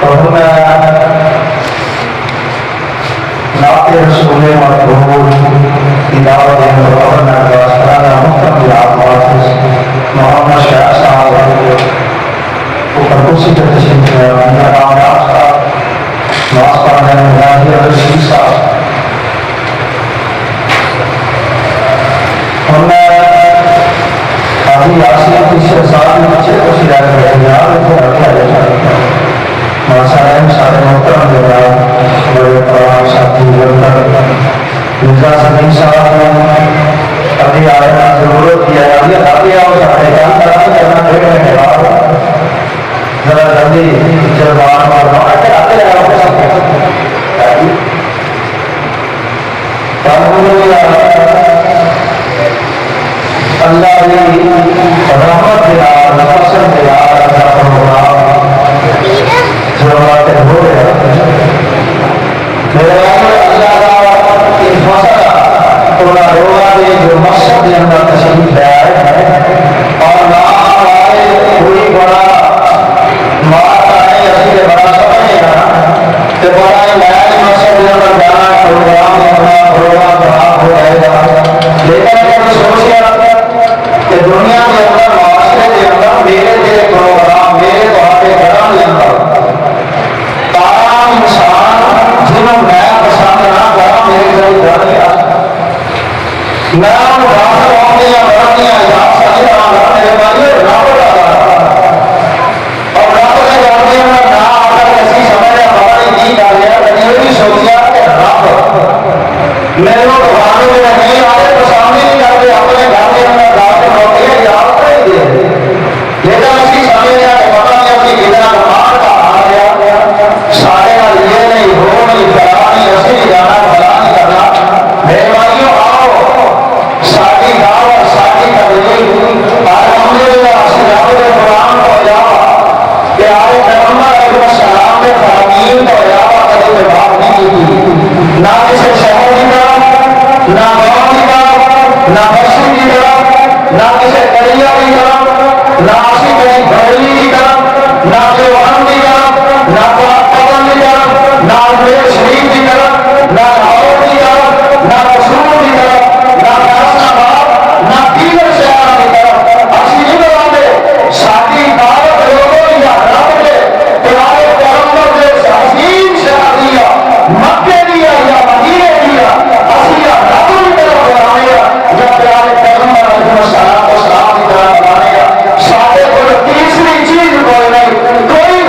और नाते रसूल मकबूल की दावत देने वाला मोहम्मद शाह साहब ऊपर कुर्सी पर तशरीफ लाए, उनका नाम नवाज पढ़ने में रशीद साहब अभी आसिया की शहजाद में बच्चे को सिला रहे यार को रखा जाता माशाल्लाह सारे मोहतरम जनाब बड़े तमाम साथी मिलकर मिर्जा सलीम साहब ने अभी आया जरूरत किया अभी आगे आओ सारे काम करना देखने के बाद जरा जल्दी जब बार बार आते आते आओ अल्लाह रहमत दिला नफसन दिला जो बातें हो रहे मेरे अल्लाह की फसल थोड़ा रोगा दे जो मकसद के अंदर तशरीफ लाए और ना आए कोई बड़ा मार आए ऐसे बड़ा समझेगा तो बड़ा नया मकसद के अंदर जाना प्रोग्राम खराब हो जाएगा लेकिन सोचिए कि दुनिया के अंदर माशरे के अंदर मेरे तेरे प्रोग्राम मेरे बातें गरम के अंदर तारा इंसान जिन्हों मैं पसंद ना करा मेरे घर घर गया मैं बाहर आने या बढ़ने या सही रहा मेरे भाई रब का और रब के जाने में ना आकर ऐसी समझ हमारी दी कर लिया मैंने भी सोचा कि रब मेरे को भगवान में नहीं आए तो सामने नहीं करते अपने घर के अंदर जाके रोके याद नहीं दे लेकिन ऐसी समझ लिया कि पता नहीं अपनी बिना मार का आ गया सारे नाल ये नहीं हो नहीं करा नहीं ऐसे नहीं जाना भला नहीं करना मेरे भाइयों आओ साड़ी दावत साड़ी तबलीग अल्हम्दुलिल्लाह सिलावत कुरान को यावा कि आए पैगंबर अलैहि सलाम के फरमीन को यावा कभी भी बात नहीं की ना किसी शहर की तरफ ना गांव की तरफ ना बस्ती की तरफ ना किसी कलिया की तरफ ना किसी कहीं बरेली की तरफ ना देवान की तरफ ना पवन की तरफ ना अजमेर शरीफ की तरफ ना लाहौर की तरफ ना कसूर की तरफ ना फैसलाबाद ना दीगर शहर की तरफ असली नहीं बताते साड़ी दावत लोगों या रब के प्यारे पैगंबर के हसीन शहर दिया मक्के दिया या मदीने दिया असली रब की तरफ बनाएगा या प्यारे पैगंबर अलैहिस्सलाम की तरफ बनाएगा साढ़े को तीसरी चीज कोई नहीं कोई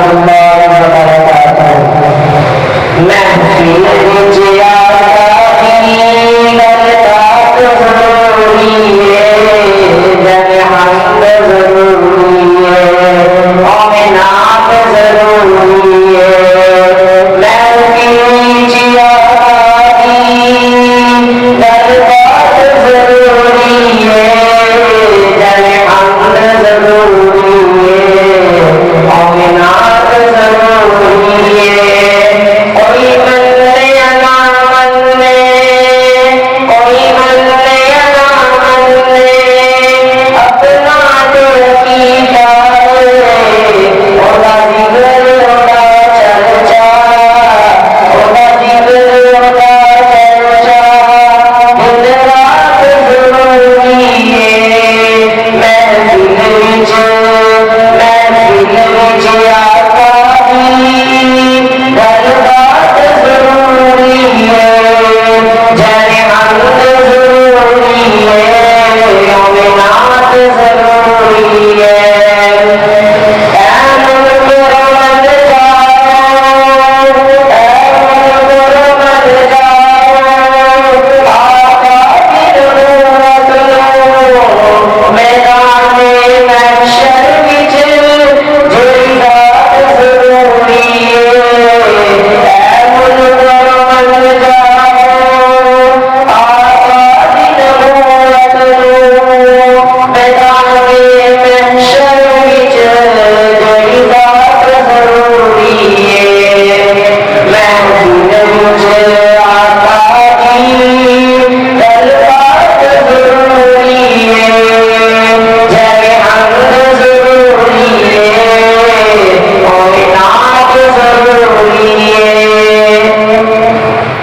रहमतुल्लाहि व बरकातुहू। महफिल विच आका दी गलतात ज़रूरी है, जन हमद ज़रूरी है, मोमिनात ज़रूरी है। महफिल विच आका दी गलतात ज़रूरी है, जन हमद ज़रूरी है, मोमिनात ज़रूरी है। कोई मन्ने या ना मन्ने, कोई मन्ने या ना मन्ने, अपना दिल की बात ओदा जिगर ओदा चर्चा, ओदा जिगर ओदा चर्चा, दिन रात ज़रूरी है। महफिल विच आका दी गलबात ज़रूरी है, जन हमद ज़रूरी है, मोमिनात ज़रूरी है। ऐ मुल्क रमन जाओ, ऐ मुल्क रमन जाओ, आका की नबूवत लो, मैदाने महशर विच जेड़ी रात ज़रूरी है। ऐ मुल्क रमन जाओ, आका की नबूवत लो, मैदाने महशर विच जेड़ी रात ज़रूरी है। महफिल विच आका दी गलबात ज़रूरी है,